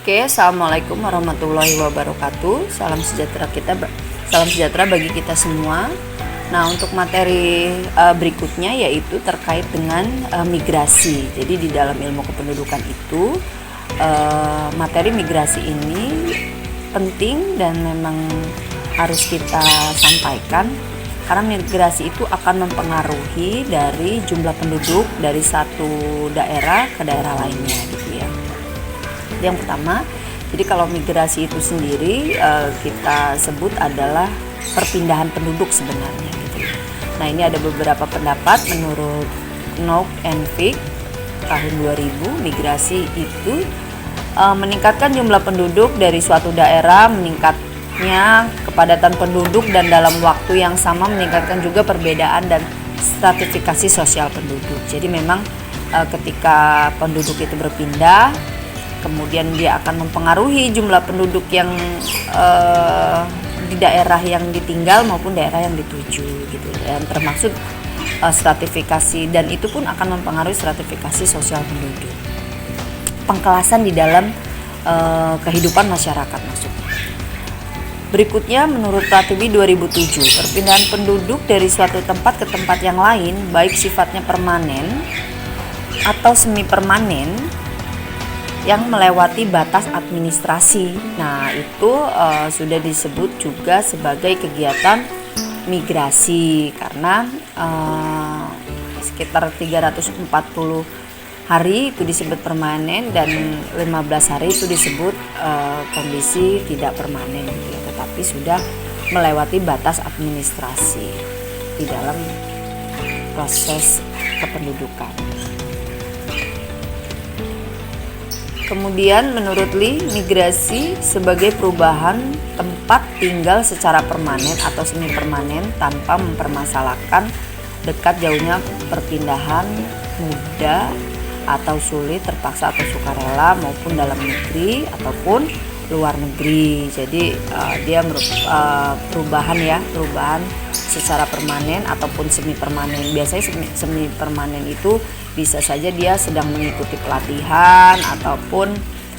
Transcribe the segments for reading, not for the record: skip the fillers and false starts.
Oke, assalamualaikum warahmatullahi wabarakatuh. Salam sejahtera bagi kita semua. Nah, untuk materi berikutnya yaitu terkait dengan migrasi. Jadi di dalam ilmu kependudukan itu materi migrasi ini penting dan memang harus kita sampaikan karena migrasi itu akan mempengaruhi dari jumlah penduduk dari satu daerah ke daerah lainnya gitu ya. Yang pertama, jadi kalau migrasi itu sendiri kita sebut adalah perpindahan penduduk sebenarnya gitu. Nah, ini ada beberapa pendapat menurut Knoop and Fick tahun 2000, migrasi itu meningkatkan jumlah penduduk dari suatu daerah, meningkatnya kepadatan penduduk dan dalam waktu yang sama meningkatkan juga perbedaan dan stratifikasi sosial penduduk. Jadi memang ketika penduduk itu berpindah, kemudian dia akan mempengaruhi jumlah penduduk yang di daerah yang ditinggal maupun daerah yang dituju gitu, dan termasuk stratifikasi, dan itu pun akan mempengaruhi stratifikasi sosial penduduk, pengkelasan di dalam kehidupan masyarakat maksudnya. Berikutnya menurut Ratibi 2007, perpindahan penduduk dari suatu tempat ke tempat yang lain baik sifatnya permanen atau semi permanen yang melewati batas administrasi. Nah, itu sudah disebut juga sebagai kegiatan migrasi karena sekitar 340 hari itu disebut permanen dan 15 hari itu disebut kondisi tidak permanen gitu ya, tetapi sudah melewati batas administrasi di dalam proses kependudukan. Kemudian menurut Lee, migrasi sebagai perubahan tempat tinggal secara permanen atau semi permanen tanpa mempermasalahkan dekat jauhnya perpindahan, mudah atau sulit, terpaksa atau sukarela, maupun dalam negeri ataupun luar negeri. Jadi dia perubahan secara permanen ataupun semi permanen. Biasanya semi permanen itu bisa saja dia sedang mengikuti pelatihan ataupun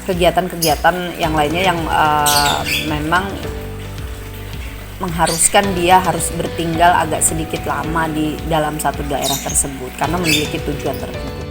kegiatan-kegiatan yang lainnya yang memang mengharuskan dia harus bertinggal agak sedikit lama di dalam satu daerah tersebut karena memiliki tujuan tertentu.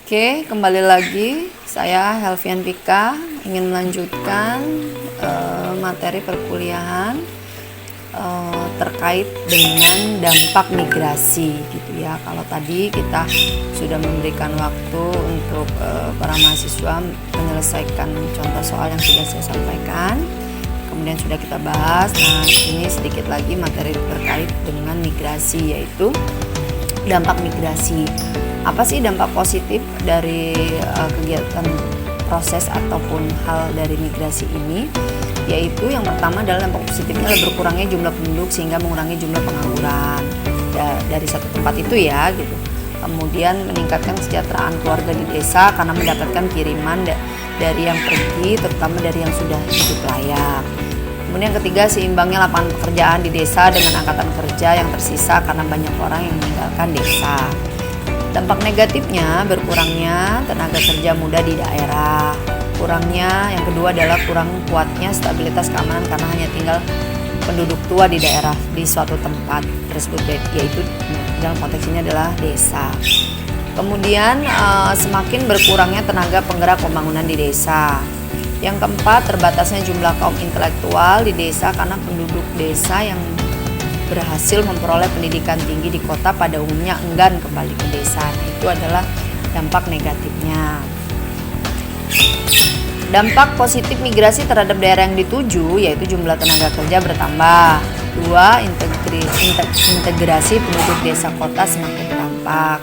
Oke, kembali lagi saya Helvian Pika ingin melanjutkan materi perkuliahan terkait dengan dampak migrasi gitu ya. Kalau tadi kita sudah memberikan waktu untuk para mahasiswa menyelesaikan contoh soal yang sudah saya sampaikan, kemudian sudah kita bahas. Nah, ini sedikit lagi materi terkait dengan migrasi, yaitu dampak migrasi. Apa sih dampak positif dari kegiatan proses ataupun hal dari migrasi ini? Yaitu yang pertama adalah dampak positifnya adalah berkurangnya jumlah penduduk sehingga mengurangi jumlah pengangguran dari satu tempat itu ya gitu. Kemudian meningkatkan kesejahteraan keluarga di desa karena mendapatkan kiriman dari yang pergi, terutama dari yang sudah hidup layak. Kemudian yang ketiga, seimbangnya lapangan pekerjaan di desa dengan angkatan kerja yang tersisa karena banyak orang yang meninggalkan desa. Dampak negatifnya berkurangnya tenaga kerja muda di daerah. Kurangnya yang kedua adalah kurang kuatnya stabilitas keamanan karena hanya tinggal penduduk tua di daerah di suatu tempat tersebut, yaitu dalam konteks ini adalah desa. Kemudian semakin berkurangnya tenaga penggerak pembangunan di desa. Yang keempat, terbatasnya jumlah kaum intelektual di desa karena penduduk desa yang berhasil memperoleh pendidikan tinggi di kota pada umumnya enggan kembali ke desa. Nah, itu adalah dampak negatifnya. Dampak positif migrasi terhadap daerah yang dituju yaitu jumlah tenaga kerja bertambah. 2. Integrasi penduduk desa kota semakin tampak.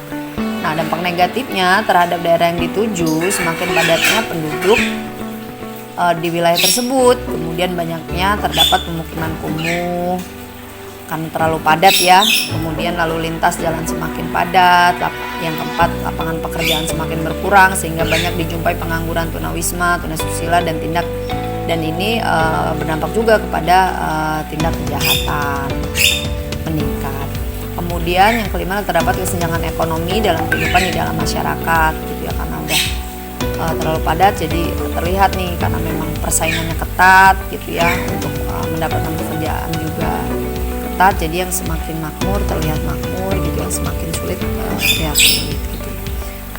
Nah, dampak negatifnya terhadap daerah yang dituju semakin padatnya penduduk di wilayah tersebut. Kemudian banyaknya terdapat pemukiman kumuh karena terlalu padat ya. Kemudian lalu lintas jalan semakin padat. Yang keempat, lapangan pekerjaan semakin berkurang sehingga banyak dijumpai pengangguran tunawisma, tunasusila dan ini berdampak juga kepada tindak kejahatan meningkat. Kemudian yang kelima, terdapat kesenjangan ekonomi dalam kehidupan di dalam masyarakat gitu ya, karena udah terlalu padat jadi terlihat nih karena memang persaingannya ketat gitu ya, untuk mendapatkan pekerjaan juga ketat, jadi yang semakin makmur terlihat makmur gitu, yang semakin sulit terlihat sulit gitu.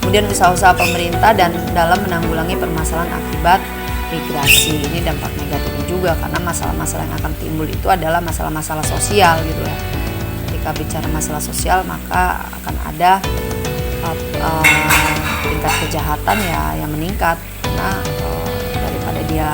Kemudian usaha-usaha pemerintah dan dalam menanggulangi permasalahan akibat migrasi, ini dampak negatifnya juga karena masalah-masalah yang akan timbul itu adalah masalah-masalah sosial gitu ya. Ketika bicara masalah sosial maka akan ada tingkat kejahatan ya yang meningkat karena daripada dia